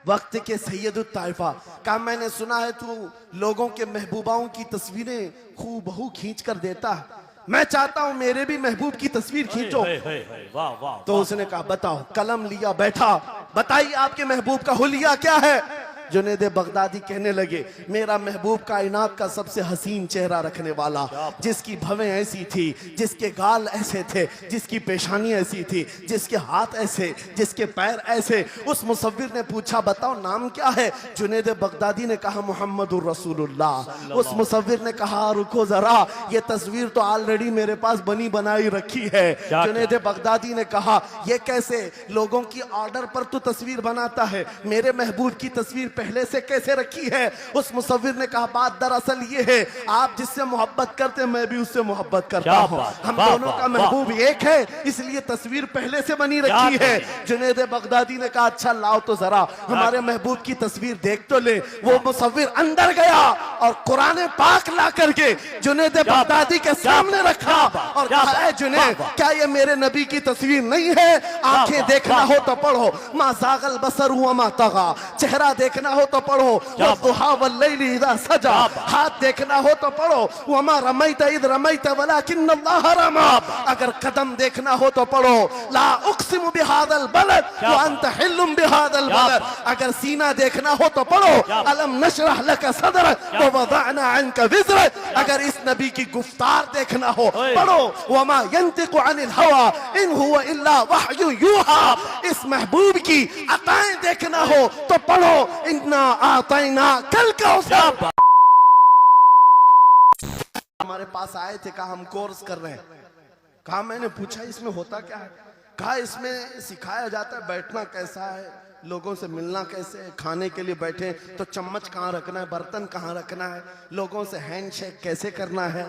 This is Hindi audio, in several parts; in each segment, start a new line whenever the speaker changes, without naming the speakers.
वक्त के सैयदुत ताइफा। कहा मैंने सुना है तू लोगों के महबूबाओं की तस्वीरें खूबहू खींच कर देता है, मैं चाहता हूं मेरे भी महबूब की तस्वीर खींचो।
वाह वाह।
तो उसने कहा बताओ, कलम लिया बैठा, बताइए आपके महबूब का हुलिया क्या है। जुनैद बगदादी कहने लगे मेरा महबूब कायनात का सबसे हसीन चेहरा रखने वाला, जिसकी भवें ऐसी थी, जिसके गाल ऐसे थे, जिसकी पेशानी ऐसी थी, जिसके हाथ ऐसे, जिसके पैर ऐसे। उस मुसव्विर ने पूछा बताओ नाम क्या है। जुनैद बगदादी ने कहा मुहम्मदुर रसूलुल्लाह। उस मुसव्विर ने कहा रुको जरा, ये तस्वीर तो ऑलरेडी मेरे पास बनी बनाई रखी है। जुनैद बगदादी ने कहा ये कैसे, लोगों की ऑर्डर पर तू तस्वीर बनाता है, मेरे महबूब की तस्वीर पहले से कैसे रखी है। उस मुसव्विर ने कहा बात दरअसल ये है, आप जिससे मोहब्बत करते मैं भी उससे मोहब्बत करता हूं, हम दोनों का महबूब एक है, इसलिए तस्वीर पहले से बनी रखी है। जुनैद बगदादी ने कहा अच्छा लाओ तो जरा हमारे महबूब की तस्वीर देख तो ले। वो मुसव्विर अंदर गया और कुरान पाक ला करके जुनैद बगदादी के सामने रखा और कहा जुनैद क्या ये मेरे नबी की तस्वीर नहीं है। आंखें देखना हो तो पढ़ो, मा ज़ाग़ल बसर व मा तग़ा, चेहरा देखना हो तो पढ़ो वद्दुहा वल्लैलि इज़ा सजा, हाथ देखना हो तो पढ़ो वमा रमैत इज़ रमैत वलाकिन्नल्लाह रमा, अगर कदम देखना हो तो पढ़ो ला उक़सिमु बिहाज़ल बलद व अंत हिल्लुम बिहाज़ल बलद, अगर सीना देखना हो तो पढ़ो अलम नशरह लक सदरक व वज़अना अन्का विज़रक, अगर इस नबी की गुफ्तार देखना हो पढ़ो वमा यंतिकु अनिल हवा इन हुवा इल्ला वहयु यूहा, इस महबूब की अताएं देखना हो तो पढ़ो इन्ना आतैना कल कौसर। हमारे पास आए थे, कहा हम कोर्स कर रहे हैं। कहा मैंने पूछा इसमें होता क्या है। कहा इसमें सिखाया जाता है बैठना कैसा है, लोगों से मिलना कैसे है, खाने के लिए बैठे तो चम्मच कहाँ रखना है, बर्तन कहाँ रखना है, लोगों से हैंडशेक कैसे करना है,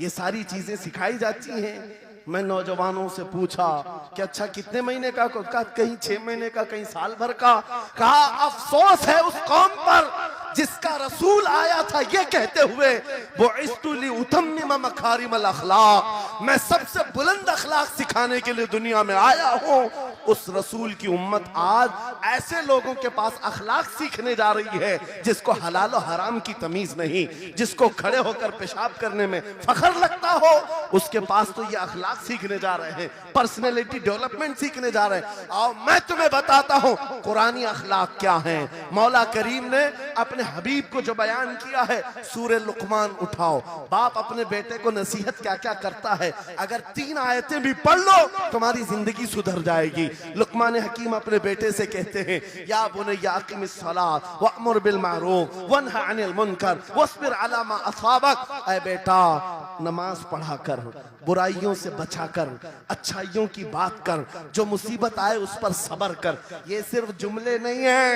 ये सारी चीजें सिखाई जाती हैं। मैं नौजवानों से पूछा कि अच्छा कितने महीने का, कहीं 6 महीने का, कहीं साल भर का। कहा अफसोस है उस कौम पर जिसका रसूल आया था ये कहते हुए बुइस्तु लिउतम्मिम मकारिमल अखलाक, मैं सबसे बुलंद अखलाक सिखाने के लिए दुनिया में आया हूँ। उस रसूल की उम्मत आज ऐसे लोगों के पास अखलाक सीखने जा रही है जिसको हलाल और हराम की तमीज नहीं, जिसको खड़े होकर पेशाब करने में फख्र लगता हो, उसके पास तो ये अखलाक सीखने जा रहे हैं, पर्सनैलिटी डेवलपमेंट सीखने जा रहे हैं। और मैं तुम्हें बताता हूँ कुरानी अखलाक क्या है। मौला करीम ने अपने हबीब को जो बयान किया है, सूरह लुकमान उठाओ, बाप अपने बेटे को नसीहत क्या क्या करता है, अगर 3 आयतें भी पढ़ लो तुम्हारी जिंदगी सुधर जाएगी। लुकमान हकीम अपने बेटे से कहते हैं या बुनय्या अक़िमिस सलात वअमुर बिल मारूफ वन्हा अनिल मुनकर वस्बिर अला मा असाबक, ऐ बेटा नमाज पढ़ा कर, बुराइयों से बचा कर, अच्छाइयों की बात कर, जो मुसीबत आए उस पर सब्र कर। ये सिर्फ जुमले नहीं है,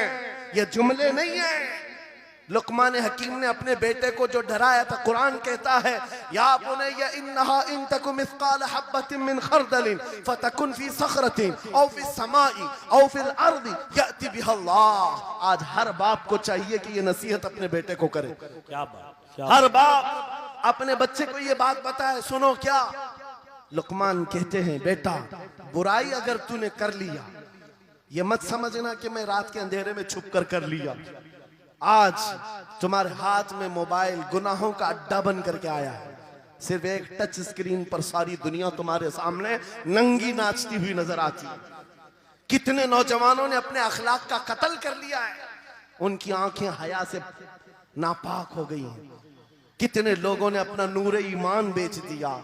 ये जुमले नहीं है। लुकमान हकीम ने अपने बेटे को जो डराया था, कुरान कहता है या बुनय्या इन्नहा इन तकु मिस्काल हब्बतिन मिन खरदलिन फतकुन फी सखरतिन औ फी समाई औ फिल अर्दी याति बिहल्लाह। आज हर बाप को चाहिए कि ये नसीहत अपने बेटे को करे।
क्या बात,
हर बाप अपने बच्चे को ये बात बताए, सुनो क्या। लुकमान कहते हैं बेटा बुराई अगर तूने कर लिया, ये मत समझना कि मैं रात के अंधेरे में छुप कर लिया। आज तुम्हारे हाथ में मोबाइल गुनाहों का अड्डा बन करके आया है। सिर्फ एक टच स्क्रीन पर सारी दुनिया तुम्हारे सामने नंगी नाचती हुई नजर आती है। कितने नौजवानों ने अपने अखलाक का कत्ल कर लिया है, उनकी आंखें हया से नापाक हो गई हैं। कितने लोगों ने अपना नूर ईमान बेच दिया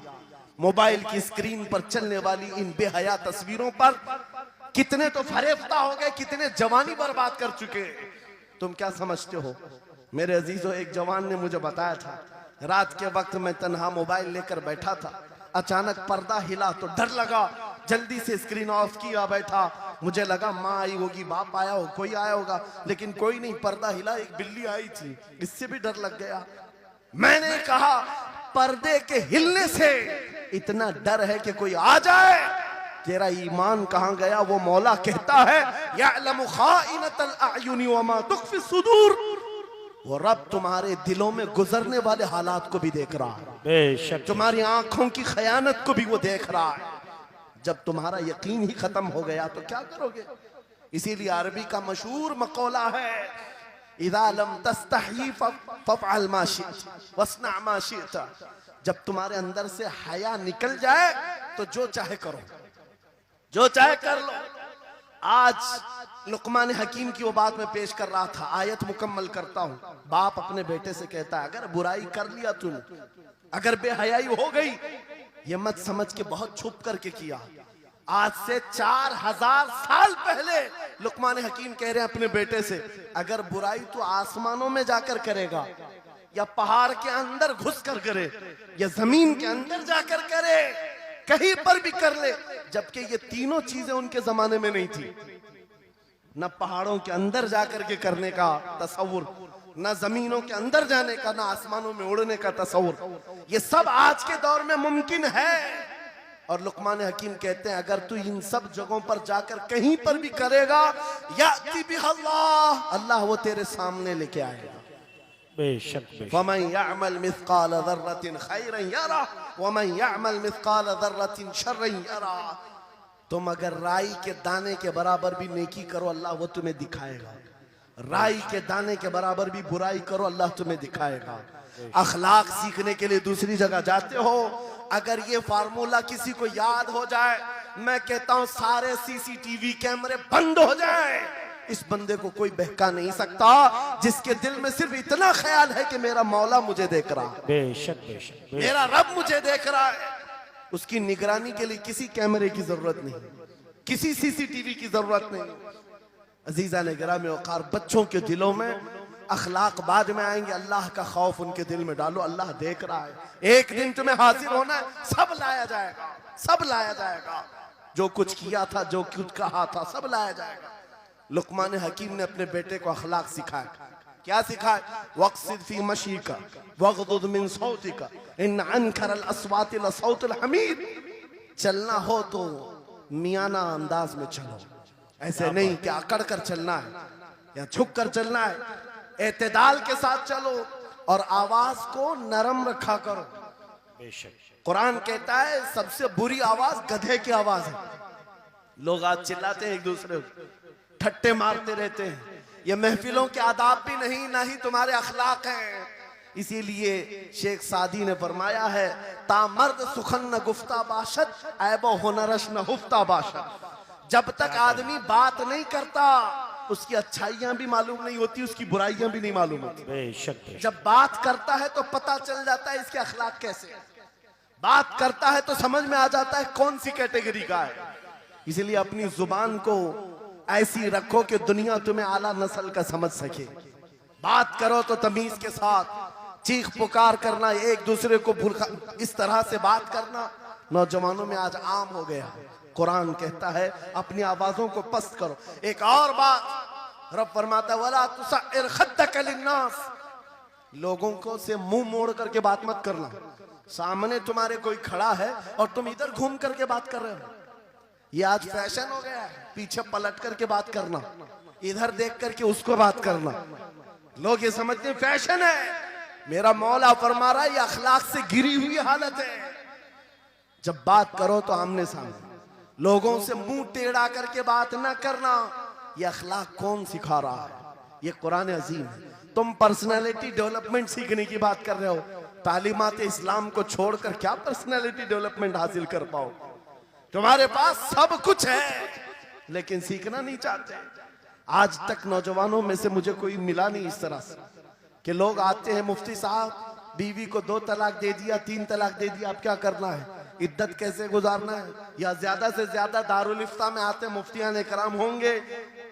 मोबाइल की स्क्रीन पर चलने वाली इन बेहया तस्वीरों पर। कितने तो फरेफ्ता हो गए, कितने जवानी बर्बाद कर चुके। तुम क्या समझते हो। मेरे अजीजों, एक जवान ने मुझे बताया था, रात के वक्त मैं तन्हा मोबाइल लेकर बैठा था, अचानक पर्दा हिला तो डर लगा, जल्दी से स्क्रीन ऑफ किया, बैठा। मुझे लगा माँ आई होगी, बाप आया हो, कोई आया होगा, लेकिन कोई नहीं। पर्दा हिला, एक बिल्ली आई थी, इससे भी डर लग गया। मैंने कहा पर्दे के हिलने से इतना डर है कि कोई आ जाए, तेरा ईमान कहां गया। वो मौला कहता है यअलमु खाइनतल अयुनि व मा तुख्फी सुदूर, वो रब तुम्हारे दिलों में गुजरने वाले हालात को भी देख रहा है, बेशक तुम्हारी आंखों की खयानत को भी वो देख रहा है। जब तुम्हारा यकीन ही खत्म हो गया तो क्या करोगे। इसीलिए अरबी का मशहूर मकौला है, इज़ा लम तस्तही फफ़अल मा शिअत वस्ना मा शिअत। जब तुम्हारे अंदर से हया निकल जाए तो जो चाहे करो, जो चाहे कर लो। आज लुकमान हकीम की वो बात मैं पेश कर रहा था, आयत मुकम्मल करता हूँ। बाप अपने बेटे से कहता है, अगर बुराई कर लिया तूने, अगर बेहयाई हो गई, ये मत समझ के बहुत छुप करके किया। आज से 4000 साल पहले लुकमान हकीम कह रहे हैं अपने बेटे से, अगर बुराई तू आसमानों में जाकर करेगा, या पहाड़ के अंदर घुस कर करे, या जमीन के अंदर जाकर करे, कहीं पर भी कर ले। जबकि ये तीनों चीजें उनके जमाने में नहीं थी। न पहाड़ों के अंदर जाकर के करने का तसव्वुर, न जमीनों के अंदर जाने का, न आसमानों में उड़ने का तसव्वुर। ये सब आज के दौर में मुमकिन है। और लुकमान हकीम कहते हैं, अगर तू इन सब जगहों पर जाकर कहीं पर भी करेगा, याती बिहल्लाह, अल्लाह वो तेरे सामने लेके आएगा।
बेशक बेशक।
वमन यअमल मिस्काल ज़र्रतिन खैरन यरा वमन यअमल मिस्काल ज़र्रतिन शर्रन यरा। तुम अगर राई के दाने के बराबर भी नेकी करो, अल्लाह वो तुम्हें दिखाएगा। राई के दाने के बराबर भी बुराई करो, अल्लाह तुम्हें दिखाएगा। अखलाक सीखने के लिए दूसरी जगह जाते हो, अगर ये फार्मूला किसी को याद हो जाए, मैं कहता हूं सारे सीसीटीवी कैमरे बंद हो जाए। इस बंदे को कोई बहका नहीं सकता, जिसके दिल में सिर्फ इतना ख्याल है कि मेरा मौला मुझे देख रहा है,
बेशक बेशक।
मेरा रब मुझे देख रहा है। उसकी निगरानी के लिए किसी कैमरे की जरूरत नहीं, किसी सीसीटीवी की जरूरत नहीं। अजीजा ने गिरामी औकार, बच्चों के दिलों में अखलाक बाद में आएंगे, अल्लाह का खौफ उनके दिल में डालो। अल्लाह देख रहा है, एक दिन तुम्हें हाजिर होना है, सब लाया जाएगा, सब लाया जाएगा। जो कुछ किया था, जो कुछ कहा था, सब लाया जाएगा। लुकमान हकीम ने अपने बेटे को अखलाक सिखाया। क्या सिखाया? वक़्सिद फी मशीका वग़दुद मिन सौतिका इन अनकर अस्वात लसौतुल हमीद। चलना हो तो मियाना अंदाज में चलो, ऐसे नहीं कि अकड़ कर चलना है या झुक कर चलना है। एतदाल के साथ चलो और आवाज को नरम रखा करो।
बेशक।
कुरान कहता है सबसे बुरी आवाज गधे की आवाज है। लोग आज चिल्लाते हैं, एक दूसरे को ठट्टे मारते रहते हैं। ये महफिलों के आदाब भी नहीं, ना ही तुम्हारे अखलाक हैं। इसीलिए शेख सादी ने फरमाया है, तामर्द सुखन न गुफ्ता बाशद ऐबो हुनरश न हुफ्ता बाशद। जब तक आदमी बात नहीं करता, उसकी अच्छाइयां भी मालूम नहीं होती, उसकी बुराइयां भी नहीं मालूम होती।
बेशक बेशक।
जब बात करता है तो पता चल जाता है इसके अखलाक कैसे हैं। बात करता है तो समझ में आ जाता है कौन सी कैटेगरी का है। इसलिए अपनी जुबान को ऐसी रखो कि दुनिया तुम्हें आला नस्ल का समझ सके। बात करो तो तमीज के साथ, चीख पुकार करना, एक दूसरे को इस तरह से बात करना नौजवानों में आज आम हो गया। कुरान कहता है अपनी आवाजों को पस्त करो। एक और बात रब फरमाता है, वला तुसइर खद्दक लिन्नास, लोगों को से मुंह मोड़ करके बात मत करना। सामने तुम्हारे कोई खड़ा है और तुम इधर घूम करके बात कर रहे हो। ये आज फैशन हो गया है, पीछे पलट करके बात करना, इधर देख करके उसको बात करना। लोग ये समझते हैं फैशन है। मेरा मौला फरमा रहा है ये अखलाक से गिरी हुई हालत है। जब बात करो तो आमने सामने, लोगों से मुंह टेढ़ा करके बात ना करना। ये अखलाक कौन सिखा रहा है? ये कुरान अजीम है। तुम पर्सनालिटी डेवलपमेंट सीखने की बात कर रहे हो, तालीमात इस्लाम को छोड़कर क्या पर्सनालिटी डेवलपमेंट हासिल कर पाओ? तुम्हारे पास सब कुछ है लेकिन सीखना नहीं चाहते। आज तक नौजवानों में से मुझे कोई मिला नहीं इस तरह से कि लोग आते हैं, मुफ्ती साहब बीवी को 2 तलाक दे दिया, 3 तलाक दे दिया, अब क्या करना है, इद्दत कैसे गुजारना है? या ज्यादा से ज्यादा दारुल इफ्ता में आते हैं, मुफ्तियान कराम होंगे,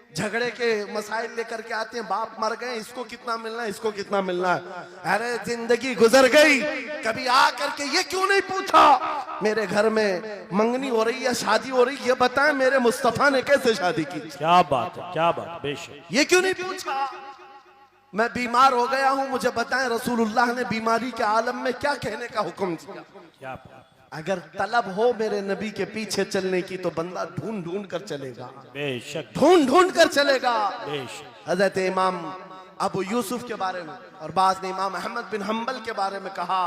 झगड़े के मसाइल लेकर के आते हैं, बाप मर गए, इसको कितना मिलना है, इसको कितना मिलना है। अरे जिंदगी गुजर गई, कभी आ करके ये क्यों नहीं पूछा मेरे घर में मंगनी हो रही है, शादी हो रही, ये बताएं मेरे मुस्तफा ने कैसे शादी की?
क्या बात है, क्या बात। बेशक।
ये क्यों नहीं पूछा? मैं बीमार हो गया हूं, मुझे बताएं रसूलुल्लाह ने बीमारी के आलम में क्या कहने का हुक्म दिया?
क्या बात।
अगर तलब हो मेरे नबी के पीछे चलने की तो बंदा ढूंढ ढूंढ कर चलेगा,
बेशक
ढूंढ ढूंढ कर चलेगा।
बेशक।
हजरत इमाम अबू यूसुफ के बारे में और बाद में इमाम अहमद बिन हम्बल के बारे में कहा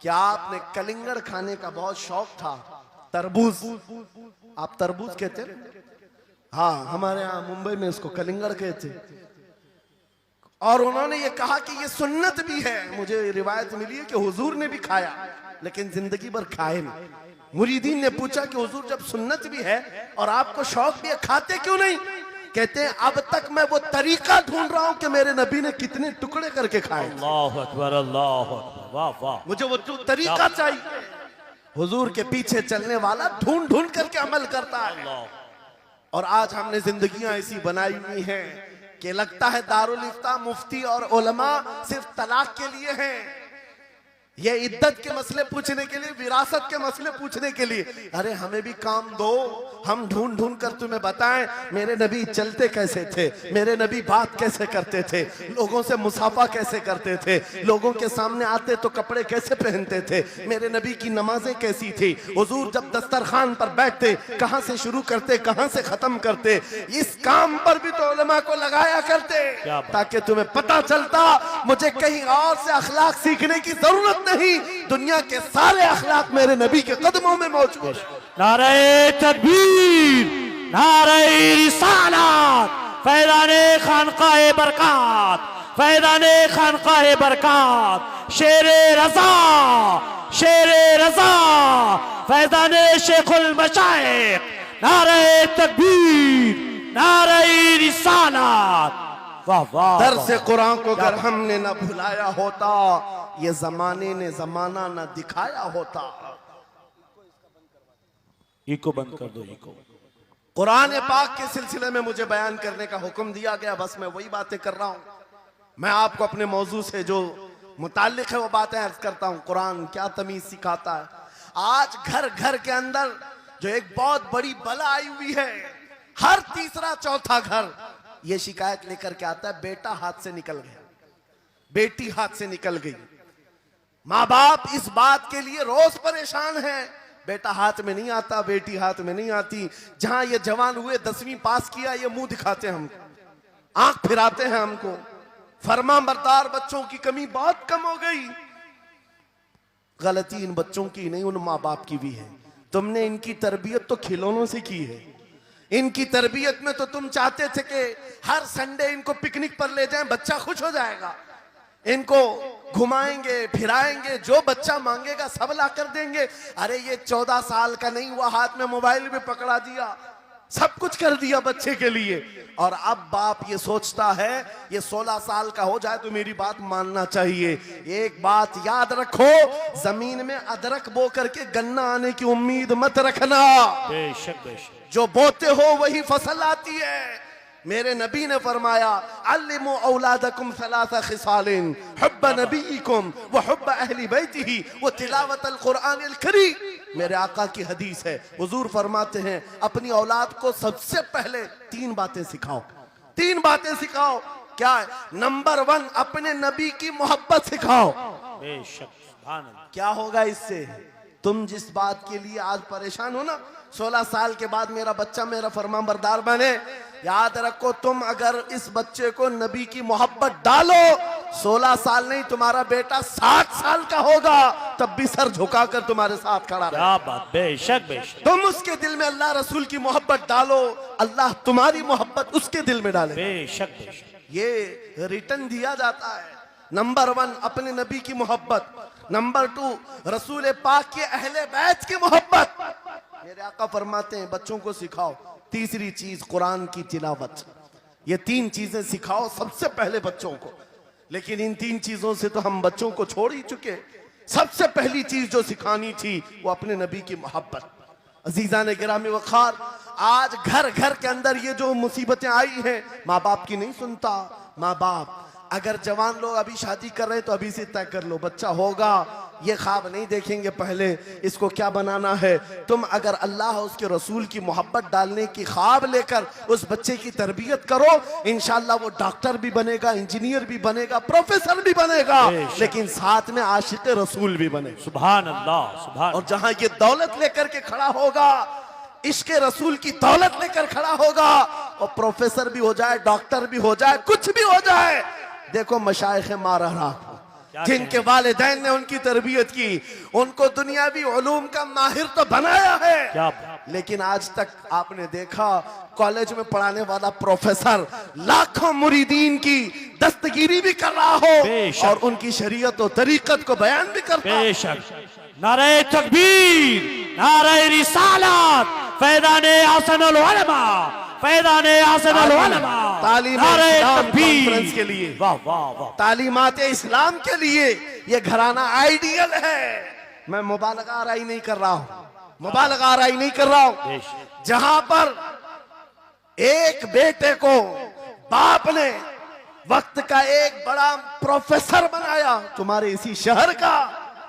कि आपने कलिंगड़ खाने का बहुत शौक था, तरबूज, आप तरबूज कहते हैं, हाँ, हमारे यहाँ मुंबई में इसको कलिंगड़ कहते। और उन्होंने ये कहा कि ये सुन्नत भी है। मुझे रिवायत मिली है कि हुजूर ने भी खाया, लेकिन जिंदगी भर खाए नहीं। मुरीदीन ने पूछा कि हुजूर जब सुन्नत भी है और आपको शौक भी है, खाते क्यों नहीं? कहते हैं अब तक मैं वो तरीका ढूंढ रहा हूं कि मेरे नबी ने कितने टुकड़े करके खाए।
अल्लाह अकबर, अल्लाह अकबर, वाह वाह।
मुझे वो तरीका चाहिए। हुजूर के पीछे चलने वाला ढूंढ ढूंढ करके अमल करता है। और आज हमने जिंदगियां ऐसी बनाई हुई हैं कि लगता है दारुल इफ्ता मुफ्ती और उलमा सिर्फ तलाक के लिए हैं, ये इद्दत के मसले पूछने के लिए, विरासत के मसले पूछने के लिए। अरे हमें भी काम दो, हम ढूंढ ढूंढ कर तुम्हें बताएं मेरे नबी चलते कैसे थे, मेरे नबी बात कैसे करते थे, लोगों से मुसाफा कैसे करते थे, लोगों के सामने आते तो कपड़े कैसे पहनते थे, मेरे नबी की नमाजें कैसी थी, हुजूर जब दस्तरखान पर बैठते कहां से शुरू करते कहां से खत्म करते। इस काम पर भी तो उलमा को लगाया करते ताकि तुम्हें पता चलता मुझे कहीं और से अखलाक सीखने की जरूरत नहीं, दुनिया के सारे अखलाक मेरे नबी के कदमों में मौजूद है।
नारे तकबीर, नारे रिसालत, फैज़ाने खानकाए बरकत, फैज़ाने खानकाए बरकत, शेरे रज़ा, शेरे रज़ा, फैज़ाने शेखुल मशाइख, नारे तकबीर, नारे रिसालत, वाह वाह।
दर्स कुरान को अगर हमने न भुलाया होता, ये जमाने ने जमाना न दिखाया होता।
इको बंद कर दो, इको।
कुरान पाक के सिलसिले में मुझे बयान करने का हुक्म दिया गया, बस मैं वही बातें कर रहा हूं। मैं आपको अपने मौजू से जो मुताल्लिक है वो बातें अर्ज करता हूं। कुरान क्या तमीज सिखाता है। आज घर घर के अंदर जो एक बहुत बड़ी बला आई हुई है, हर तीसरा चौथा घर ये शिकायत लेकर के आता है बेटा हाथ से निकल गया, बेटी हाथ से निकल गई। माँ बाप इस बात के लिए रोज परेशान है, बेटा हाथ में नहीं आता, बेटी हाथ में नहीं आती। जहां ये जवान हुए 10वीं पास किया, ये मुंह दिखाते हैं हमको, आंख फिराते हैं हमको। फरमा बरदार बच्चों की कमी बहुत कम हो गई। गलती इन बच्चों की नहीं, उन माँ बाप की भी है। तुमने इनकी तरबियत तो खिलौनों से की है। इनकी तरबियत में तो तुम चाहते थे कि हर संडे इनको पिकनिक पर ले जाएं, बच्चा खुश हो जाएगा, इनको घुमाएंगे फिराएंगे, जो बच्चा मांगेगा सब ला कर देंगे। अरे ये 14 साल का नहीं हुआ, हाथ में मोबाइल भी पकड़ा दिया, सब कुछ कर दिया बच्चे के लिए। और अब बाप ये सोचता है ये 16 साल का हो जाए तो मेरी बात मानना चाहिए। एक बात याद रखो, जमीन में अदरक बो करके गन्ना आने की उम्मीद मत रखना।
बेशक बेशक,
जो बोते हो वही फसल आती है। मेरे नबी ने फरमाया अल्लिमु औलादकुम सलासा खिसालिन, हुब्ब नबीकुम व हुब्ब अहली बैतिही व तिलावतल कुरानिल करीम। मेरे आका की हदीस है, हुजूर फरमाते हैं अपनी औलाद को सबसे पहले 3 बातें सिखाओ, 3 बातें सिखाओ। क्या है? नंबर 1 अपने नबी की मोहब्बत सिखाओ।
बेशक, सुभान अल्लाह।
क्या होगा इससे? तुम जिस बात के लिए आज परेशान हो ना, 16 साल के बाद मेरा बच्चा मेरा फरमाबरदार बने, याद रखो तुम अगर इस बच्चे को नबी की मोहब्बत डालो, 16 साल नहीं तुम्हारा बेटा 60 साल का होगा, तब भी सर झुकाकर तुम्हारे साथ खड़ा रहे।
क्या बात, बेशक बेशक।
तुम उसके दिल में अल्लाह रसूल की मोहब्बत डालो, अल्लाह तुम्हारी मोहब्बत उसके दिल में डाले।
बेशक बेशक,
ये रिटर्न दिया जाता है। नंबर 1 अपने नबी की मोहब्बत, नंबर 2 रसूल पाक के अहले बैत की मोहब्बत। मेरे आका फरमाते हैं बच्चों को सिखाओ। तीसरी चीज कुरान की तिलावत। ये 3 चीजें सिखाओ सबसे पहले बच्चों को। लेकिन इन 3 चीजों से तो हम बच्चों को छोड़ ही चुके। सबसे पहली चीज जो सिखानी थी वो अपने नबी की मोहब्बत। अजीजा ने गिरामी वखार, आज घर घर के अंदर ये जो मुसीबतें आई हैं, माँ बाप की नहीं सुनता। माँ बाप अगर जवान लोग अभी शादी कर रहे हैं तो अभी से तय कर लो, बच्चा होगा, ये ख्वाब नहीं देखेंगे पहले इसको क्या बनाना है। तुम अगर अल्लाह उसके रसूल की मोहब्बत डालने की ख्वाब लेकर उस बच्चे की तरबियत करो, इंशाल्लाह वो डॉक्टर भी बनेगा, इंजीनियर भी बनेगा, प्रोफेसर भी बनेगा, लेकिन साथ में आशिक रसूल भी बनेगा।
सुभान अल्लाह, सुभान।
और जहां ये दौलत लेकर के खड़ा होगा, इश्क रसूल की दौलत लेकर खड़ा होगा, और प्रोफेसर भी हो जाए, डॉक्टर भी हो जाए, कुछ भी हो जाए, देखो मशाइख मार रहा, जिनके वालिदैन ने उनकी तरबियत की, उनको दुनियावी उलूम का माहिर तो बनाया है,
क्या बात।
लेकिन आज तक आपने देखा कॉलेज में पढ़ाने वाला प्रोफेसर लाखों मुरीदीन की दस्तगीरी भी कर रहा हो
बेशक।
और उनकी शरीयत और तरीकत को बयान भी करता हो।
बेशक। नारे तकबीर, नारे रिसालत, फैज़ाने हसनुल उलमा, फैज़ाने हसनुल उलमा,
तालीम
नारे
इस्लाम
तकबीर।
कॉन्फ्रेंस के लिए,
वाह वाह वाह।
तालीमात इस्लाम के लिए ये घराना आइडियल है। मैं मुबालगा आराई नहीं कर रहा हूं, मुबालगा आराई नहीं कर रहा हूं।
बेशक।
जहां पर एक बेटे को बाप ने वक्त का एक बड़ा प्रोफेसर बनाया तुम्हारे इसी शहर का,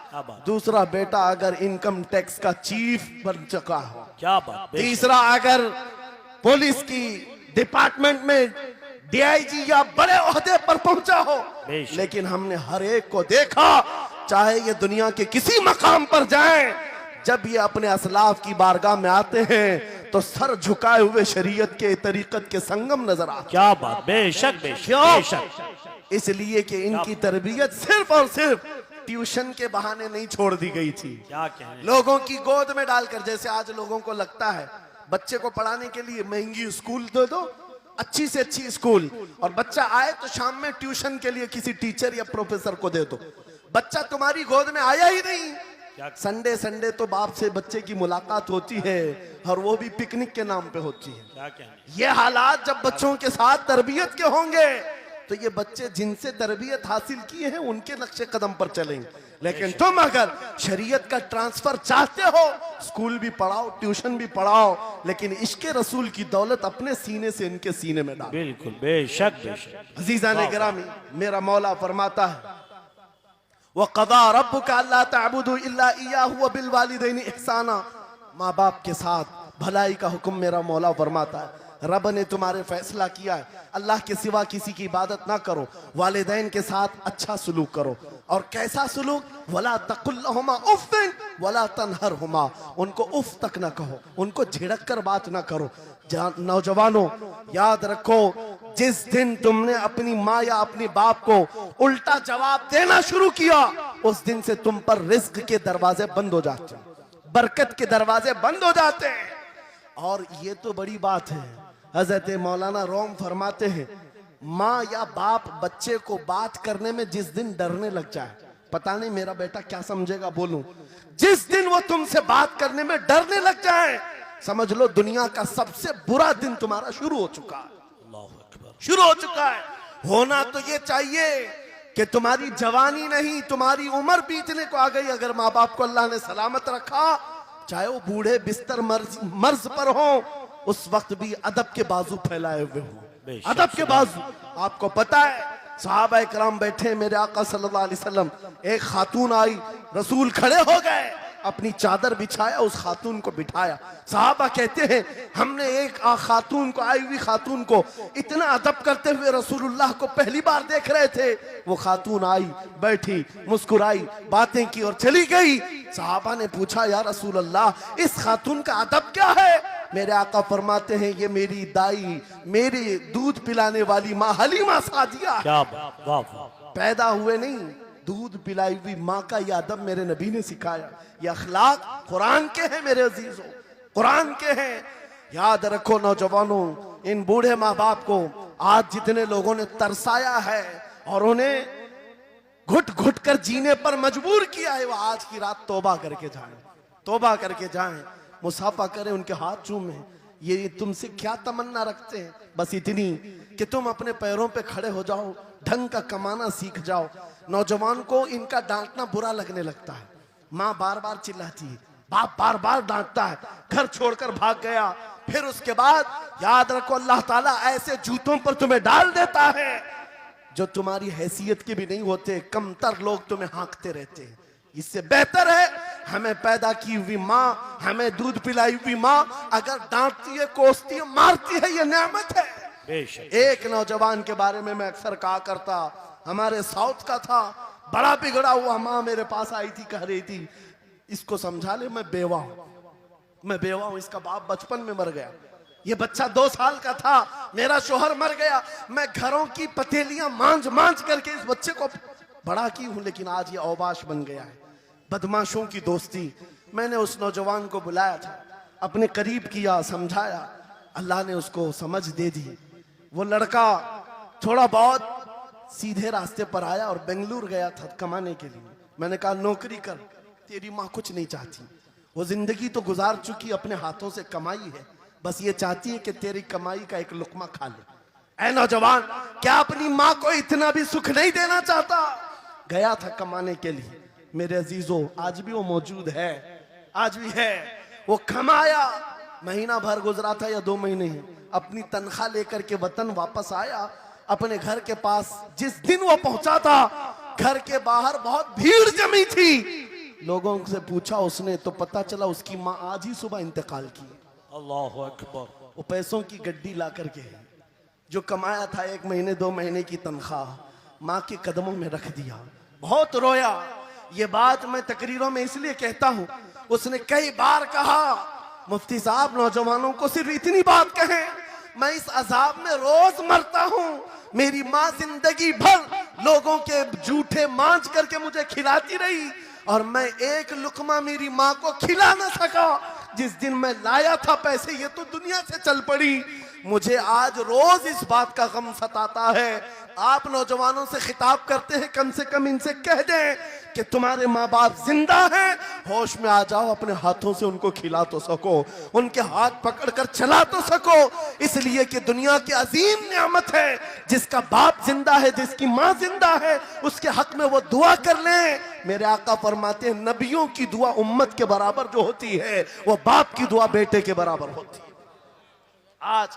क्या बात,
दूसरा बेटा अगर इनकम टैक्स का चीफ बन चुका हो,
क्या बात। बेशक।
तीसरा अगर पुलिस की डिपार्टमेंट में डीआईजी या बड़े ओहदे पर पहुंचा हो,
बेशक।
लेकिन हमने हर एक को देखा, चाहे ये दुनिया के किसी मकाम पर जाएं, जब ये अपने असलाफ की बारगाह में आते हैं तो सर झुकाए हुए शरीयत के तरीकत के संगम नजर आते।
क्या बात। बेशक बेशक
क्यों?
बेशक।
इसलिए कि इनकी तरबियत सिर्फ और सिर्फ ट्यूशन के बहाने नहीं छोड़ दी गई थी,
क्या कहने।
लोगों की गोद में डालकर। जैसे आज लोगों को लगता है बच्चे को पढ़ाने के लिए महंगी स्कूल दे दो, अच्छी से अच्छी स्कूल, और बच्चा आए तो शाम में ट्यूशन के लिए किसी टीचर या प्रोफेसर को दे दो। बच्चा तुम्हारी गोद में आया ही नहीं। संडे संडे तो बाप से बच्चे की मुलाकात होती है, और वो भी पिकनिक के नाम पे होती है।
क्या कहने।
ये हालात जब बच्चों के साथ तरबियत के होंगे तो ये बच्चे जिनसे तरबियत हासिल किए हैं उनके नक्शे कदम पर चलेंगे। लेकिन तुम अगर शरीयत का ट्रांसफर चाहते हो, स्कूल भी पढ़ाओ, ट्यूशन भी पढ़ाओ, लेकिन इश्क़े रसूल की दौलत अपने सीने से इनके सीने में डालो।
बिल्कुल बेशक बेशक।
अजीज़ान गिरामी, मेरा मौला फरमाता है वक़ज़ा रब्बुका अल्ला तअबुदू इल्ला इय्याहु व बिल वालिदैनि इहसाना। माँ बाप के साथ भलाई का हुक्म मेरा मौला फरमाता है। रब ने तुम्हारे फैसला किया है अल्लाह के सिवा किसी की इबादत ना करो, वालिदैन के साथ अच्छा सलूक करो। और कैसा सलूक? वला तकुल्लहुमा उफ़्फ़िन वला तनहरहुमा, उनको उफ तक ना कहो, उनको झिड़क कर बात ना करो। नौजवानों याद रखो, जिस दिन तुमने अपनी माँ या अपनी बाप को उल्टा जवाब देना शुरू किया, उस दिन से तुम पर रिज्क के दरवाजे बंद हो जाते हैं, बरकत के दरवाजे बंद हो जाते हैं। और ये तो बड़ी बात है, हजरत मौलाना रोम फरमाते हैं, माँ या बाप बच्चे को बात करने में जिस दिन डरने लग जाए, पता नहीं मेरा बेटा क्या समझेगा बोलूं, जिस दिन वो तुमसे बात करने में डरने लग जाए, समझ लो दुनिया का सबसे बुरा दिन तुम्हारा शुरू हो चुका है, शुरू हो चुका है। होना तो ये चाहिए कि तुम्हारी जवानी नहीं, तुम्हारी उम्र बीतने को आ गई, अगर माँ बाप को अल्लाह ने सलामत रखा, चाहे वो बूढ़े बिस्तर मर्ज पर हो, उस वक्त भी अदब के बाजू फैलाए हुए हो, अदब के बाजू। आपको पता है सहाबा इकराम बैठे, मेरे आका सल्लल्लाहु अलैहि वसल्लम, एक खातून आई, रसूल खड़े हो गए, अपनी चादर बिछाया, उस खातून को बिठाया। सहाबा कहते हैं हमने एक खातून को, आई हुई खातून को इतना अदब करते हुए रसूलुल्लाह को पहली बार देख रहे थे। वो खातून आई, बैठी, मुस्कुराई, बातें की और चली गई। सहाबा ने पूछा या रसूलल्लाह, इस खातून का अदब क्या है? मेरे आका फरमाते हैं ये मेरी दाई, मेरी दूध पिलाने वाली माँ हलीमा सादिया।
क्या बात, वाह वाह।
पैदा हुए नहीं, दूध पिलाई हुई माँ का यह अदब मेरे नबी ने सिखाया। ये अखलाक कुरान के हैं मेरे अजीजों, कुरान के हैं। याद रखो नौजवानों, इन बूढ़े माँ बाप को आज जितने लोगों ने तरसाया है और उन्हें घुट घुट कर जीने पर मजबूर किया है, वो आज की रात तौबा करके जाएं, तौबा करके जाएं, मुसाफा करें, उनके हाथ चूमें। ये तुमसे क्या तमन्ना रखते हैं? बस इतनी कि तुम अपने पैरों पे खड़े हो जाओ, ढंग का कमाना सीख जाओ। नौजवान को इनका डांटना बुरा लगने लगता है, माँ बार बार चिल्लाती है, बाप बार बार डांटता है, घर छोड़कर भाग गया, फिर उसके बाद याद रखो अल्लाह ताला ऐसे जूतों पर तुम्हें डाल देता है जो तुम्हारी हैसियत के भी नहीं होते, कमतर लोग तुम्हें हाँकते रहते हैं। इससे बेहतर है हमें पैदा की हुई माँ, हमें दूध पिलाई हुई माँ अगर डांटती है, कोसती है, मारती है, ये नेमत है। एक नौजवान के बारे में मैं अक्सर कहा करता, हमारे साउथ का था, बड़ा बिगड़ा हुआ, माँ मेरे पास आई थी, कह रही थी इसको समझा ले, मैं बेवा हूं, मैं बेवा हूं, इसका बाप बचपन में मर गया, ये बच्चा 2 साल का था, मेरा शोहर मर गया, मैं घरों की पतेलियां मांझ मांझ करके इस बच्चे को बड़ा की हूं, लेकिन आज ये औबाश बन गया है। बदमाशों की दोस्ती। मैंने उस नौजवान को बुलाया था, अपने करीब किया, समझाया, अल्लाह ने उसको समझ दे दी। वो लड़का थोड़ा बहुत सीधे रास्ते पर आया और बेंगलुरु गया था कमाने के लिए। मैंने कहा नौकरी कर, तेरी माँ कुछ नहीं चाहती, वो जिंदगी तो गुजार चुकी, अपने हाथों से कमाई है, बस ये चाहती है कि तेरी कमाई का एक लुकमा खा ले। ऐ नौजवान, क्या अपनी माँ को इतना भी सुख नहीं देना चाहता? गया था कमाने के लिए। मेरे अजीजों, आज भी वो मौजूद है, आज भी है। वो कमाया, महीना भर गुजरा था या 2 महीने ही, अपनी तनख्वाह लेकर के वतन वापस आया। अपने घर के पास जिस दिन वो पहुंचा था, घर के बाहर बहुत भीड़ जमी थी। लोगों से पूछा उसने तो पता चला उसकी माँ आज ही सुबह इंतकाल की।
अल्लाहु अकबर।
वो पैसों की गड्डी ला करके जो कमाया था 1 महीने 2 महीने की तनख्वाह माँ के कदमों में रख दिया। बहुत रोया। ये बात मैं तकरीरों में इसलिए कहता हूँ, उसने कई बार कहा मुफ्ती साहब नौजवानों को सिर्फ इतनी बात कहें, मैं इस अजाब में रोज मरता हूँ। मेरी माँ जिंदगी भर लोगों के जूठे मांझ करके मुझे खिलाती रही और मैं एक लुकमा मेरी माँ को खिला न सका। जिस दिन मैं लाया था पैसे, ये तो दुनिया से चल पड़ी। मुझे आज रोज इस बात का गम सताता है। आप नौजवानों से खिताब करते हैं, कम से कम इनसे कह दें कि तुम्हारे माँ बाप जिंदा हैं, होश में आ जाओ, अपने हाथों से उनको खिला तो सको, उनके हाथ पकड़कर चला तो सको। इसलिए कि दुनिया की अजीम नियामत है, जिसका बाप जिंदा है, जिसकी माँ जिंदा है, उसके हक में वो दुआ कर लें। मेरे आका फरमाते हैं नबियों की दुआ उम्मत के बराबर जो होती है, वो बाप की दुआ बेटे के बराबर होती है। आज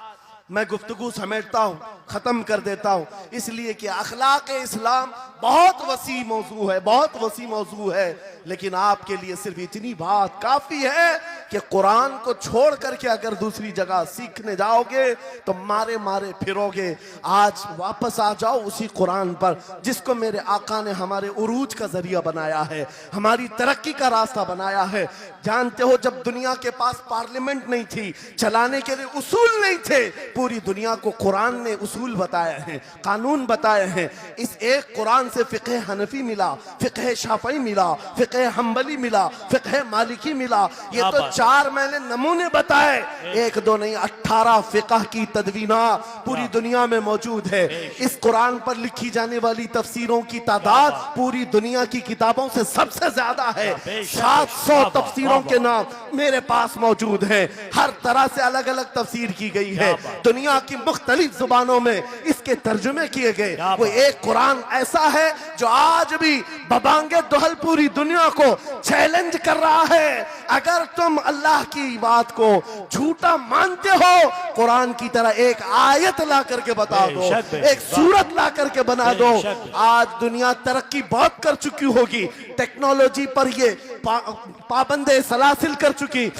मैं गुफ्तगू समेटता हूँ, खत्म कर देता हूँ, इसलिए कि अखलाक इस्लाम बहुत वसी मौजू है, बहुत वसी मौजू है। लेकिन आपके लिए सिर्फ इतनी बात काफी है कि कुरान को छोड़ करके अगर दूसरी जगह सीखने जाओगे तो मारे मारे फिरोगे। आज वापस आ जाओ उसी कुरान पर जिसको मेरे आका ने हमारे उरूज का जरिया बनाया है, हमारी तरक्की का रास्ता बनाया है। जानते हो, जब दुनिया के पास पार्लियामेंट नहीं थी, चलाने के लिए उसूल नहीं थे, पूरी दुनिया को कुरान ने उसूल बताए हैं, कानून बताए हैं। इस एक कुरान से फिक़ह हनफी मिला, फिक़ह शाफ़ई मिला, फिक़ह हम्बली मिला, फिक़ह मालिकी मिला। ये तो 4 मैंने नमूने बताए, 1-2 नहीं, 18 फिक़ह की तदवीना पूरी दुनिया में मौजूद है। इस कुरान पर लिखी जाने वाली तफसीरों की तादाद पूरी दुनिया की किताबों से सबसे ज्यादा है। 700 तफसीरों के नाम मेरे पास मौजूद हैं। हर तरह से अलग अलग तफसीर की गई है, दुनिया की मुख्तलिफ जुबानों में इसके तर्जुमे किए गए। वो एक कुरान ऐसा है जो आज भी बबांगे दुहल पूरी दुनिया को चैलेंज कर रहा है। अगर तुम अल्लाह की बात को झूठा मानते हो, कुरान की तरह एक आयत ला करके बता दो, एक सूरत ला करके बना दो। आज दुनिया तरक्की बहुत कर चुकी होगी, टेक्नोलॉजी पर ये पाबंदे सलासिल कर चुकी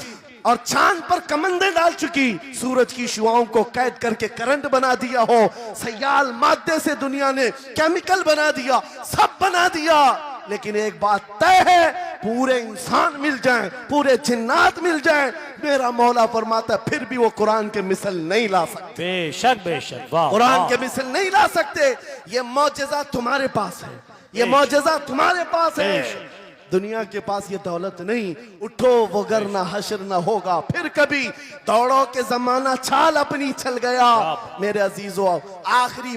और चांद पर कमंदे डाल चुकी, सूरज की शुआओं को कैद करके करंट बना दिया हो, सयाल मादे से दुनिया ने केमिकल बना दिया, सब बना दिया। लेकिन एक बात तय है, पूरे इंसान मिल जाएं, पूरे जिन्नात मिल जाएं, मेरा मौला फरमाता फिर भी वो कुरान के मिसल नहीं ला सकते।
बेशक बेशक, वाह,
कुरान के मिसल नहीं ला सकते। ये मौजज़ा तुम्हारे पास है, ये मौजज़ा तुम्हारे पास है, दुनिया के पास ये दौलत नहीं। उठो वगरना हश्र न होगा फिर कभी, दौड़ो के जमाना चाल अपनी चल गया। मेरे अजीजों, आखिरी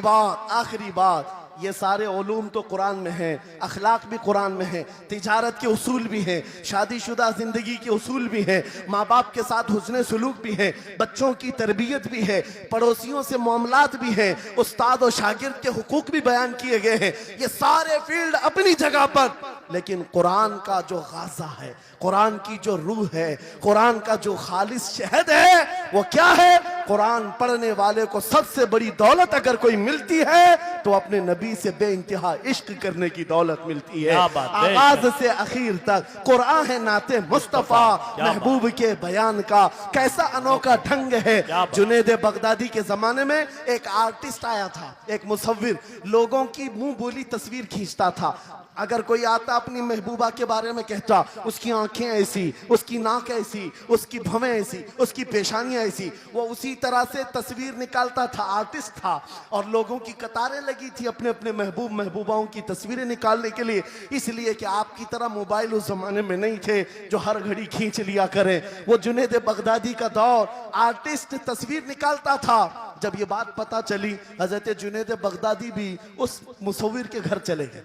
बात, ये सारे उलूम तो कुरान में हैं, अखलाक भी कुरान में है, तिजारत के उसूल भी हैं, शादीशुदा जिंदगी के उसूल भी हैं, माँ बाप के साथ हुस्न सलूक भी है, बच्चों की तरबियत भी है, पड़ोसियों से मामलात भी हैं, उस्ताद और शागिर्द के हुकूक भी बयान किए गए हैं। ये सारे फील्ड अपनी जगह पर, लेकिन कुरान का जो गाज़ा है, कुरान की जो रूह है, कुरान का जो खालिस शहद है, वो क्या है? कुरान पढ़ने वाले को सबसे बड़ी दौलत अगर कोई मिलती है तो अपने नबी से बेइंतहा इश्क करने की दौलत मिलती है। आगाज से आखिर तक कुरान है नाते मुस्तफा, महबूब के बयान का कैसा अनोखा ढंग है। जुनैद बगदादी के जमाने में एक आर्टिस्ट आया था, एक मुसव्विर, लोगों की मुंह बोली तस्वीर खींचता था। अगर कोई आता अपनी महबूबा के बारे में कहता उसकी आंखें ऐसी, उसकी नाक ऐसी, उसकी भवें ऐसी, उसकी पेशानियां ऐसी, वो उसी तरह से तस्वीर निकालता था, आर्टिस्ट था। और लोगों की कतारें लगी थी अपने अपने महबूब महबूबाओं की तस्वीरें निकालने के लिए, इसलिए कि आपकी तरह मोबाइल उस जमाने में नहीं थे जो हर घड़ी खींच लिया करें। वो जुनैद बगदादी का दौर, आर्टिस्ट तस्वीर निकालता था। जब ये बात पता चली, हजरत जुनैद बगदादी भी उस मुसव्विर के घर चले गए,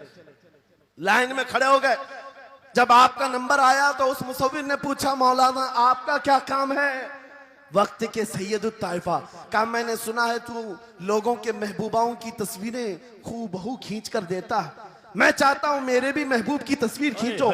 लाइन में खड़े हो गए। जब आपका नंबर आया तो उस मुसव्विर ने पूछा, मौलाना आपका क्या काम है? वक्त के सैयदुत ताइफा का मैंने सुना है तू लोगों के महबूबाओं की तस्वीरें खूबहू खींच कर देता है, मैं चाहता हूं मेरे भी महबूब की तस्वीर खींचो।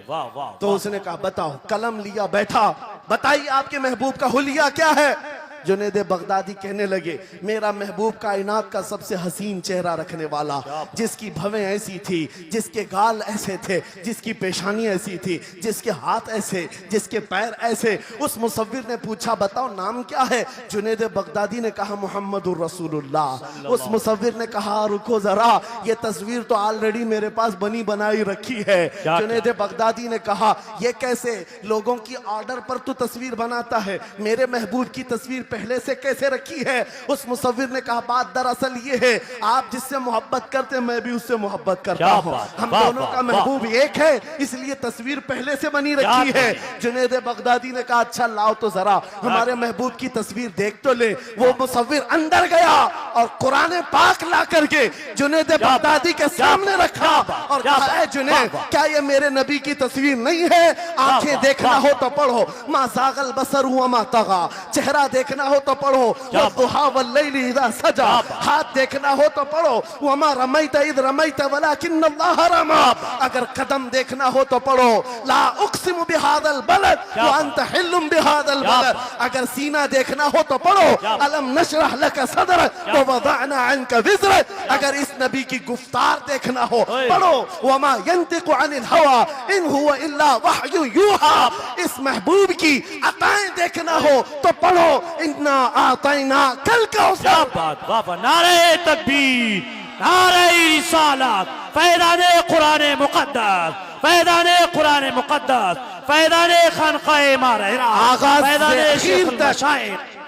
वाह वाह।
तो उसने कहा बताओ, कलम लिया बैठा, बताइए आपके महबूब का हुलिया क्या है? जुनैद बगदादी कहने लगे, मेरा महबूब कायनात का सबसे हसीन चेहरा रखने वाला, जिसकी भवें ऐसी थी, जिसके गाल ऐसे थे, जिसकी पेशानी ऐसी थी, जिसके हाथ ऐसे, जिसके पैर ऐसे। उस मुसव्विर ने पूछा बताओ नाम क्या है? जुनैद बगदादी ने कहा मोहम्मदुर रसूलुल्लाह। उस मुसव्विर ने कहा रुको जरा, ये तस्वीर तो ऑलरेडी मेरे पास बनी बनाई रखी है। जुनैद बगदादी ने कहा ये कैसे, लोगों की ऑर्डर पर तू तस्वीर बनाता है, मेरे महबूब की तस्वीर पहले से कैसे रखी है? उस मुसव्विर ने कहा बात दरअसल ये है, आप जिससे मोहब्बत करते मैं भी उससे मोहब्बत करता हूँ, हम दोनों का महबूब एक है, इसलिए तस्वीर पहले से बनी रखी है। जुनैद बगदादी ने कहा अच्छा लाओ तो जरा हमारे महबूब की तस्वीर देख तो ले। वो मुसव्विर अंदर गया और कुरान पाक ला करके जुनैद बगदादी के सामने रखा और कहा जुनैद क्या ये मेरे नबी की तस्वीर नहीं है? आंखें देखना हो तो पढ़ो, मा ज़ागल बसर हुआ मा तगा, चेहरा देखना हो तो पढ़ो, वद्दुहा वल्लैलि इज़ा सजा, हाथ देखना हो तो पढ़ो, वमा रमैता इज़ रमैता वलाकिन्नल्लाह रमा, अगर कदम देखना हो तो पढ़ो, ला उक़सिमु बिहादल बलद व अंत हिल्लुम बिहादल बलद, अगर सीना देखना हो तो पढ़ो, अलम नशरह लक सदरक व वदअना अन्का विज़रक, अगर इस नबी की गुफ्तार देखना हो पढ़ो, वमा यंतिकु अनिल हवा इन हुवा इल्ला वहयु यूहा, इस महबूब की अताएं देखना हो तो पढ़ो, इन्ना आतैना कल कौसर।
बाबा नारे तकबीर, नारे रिसालत, फैज़ाने कुरान मुक़द्दस, फैज़ाने कुरान मुक़द्दस, फैज़ाने खानक़ाह इमारत,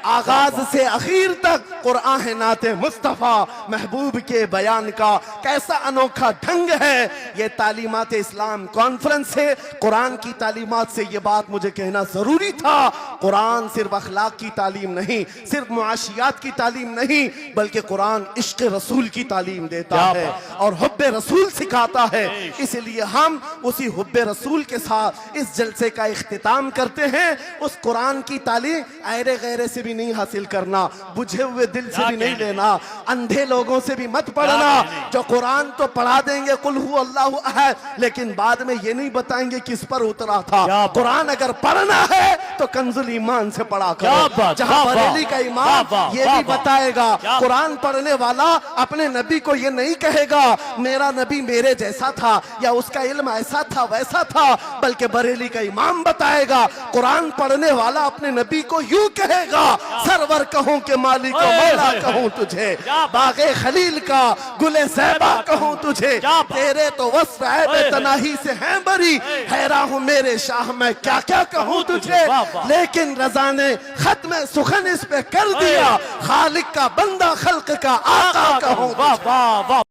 आगाज से आखिर तक कुरान है नाते मुस्तफा, महबूब के बयान का कैसा अनोखा ढंग है। ये तालीमात इस्लाम कॉन्फ्रेंस से कुरान की तालीमात से ये बात मुझे कहना जरूरी था। कुरान सिर्फ अखलाक की तालीम नहीं, सिर्फ मुआशियात की तालीम नहीं, बल्कि कुरान इश्क रसूल की तालीम देता है और हुब्बे रसूल सिखाता है। इसलिए हम उसी हुब्बे रसूल के साथ इस जलसे का इख्तिताम करते हैं। उस कुरान की तालीम ऐरे गैरे से भी नहीं हासिल करना, बुझे हुए दिल से भी नहीं लेना, अंधे लोगों से भी मत पढ़ना जो कुरान तो पढ़ा देंगे कुल हु अल्लाहु अहद, लेकिन बाद में ये नहीं बताएंगे किस पर उतरा था। कुरान अगर पढ़ना है तो कंजुल ईमान से पढ़ा करो, जहां बरेली का इमाम ये भी बताएगा कुरान पढ़ने वाला अपने नबी को ये नहीं कहेगा मेरा नबी मेरे जैसा था या उसका इल्म ऐसा था वैसा था, बल्कि बरेली का इमाम बताएगा कुरान पढ़ने वाला अपने नबी को यूं कहेगा सरवर कहूं के मालिक को मौला कहूं तुझे, बागे खलील का गुले ज़ैबा कहूं तुझे, तेरे तो वस्फ़ ऐब तनाही से हैं बरी, हैरान हूं मेरे शाह मैं क्या क्या कहूं तुझे। लेकिन रज़ा ने खत्म सुखन इस पे कर दिया, खालिक का बंदा खल्क का आका कहूं।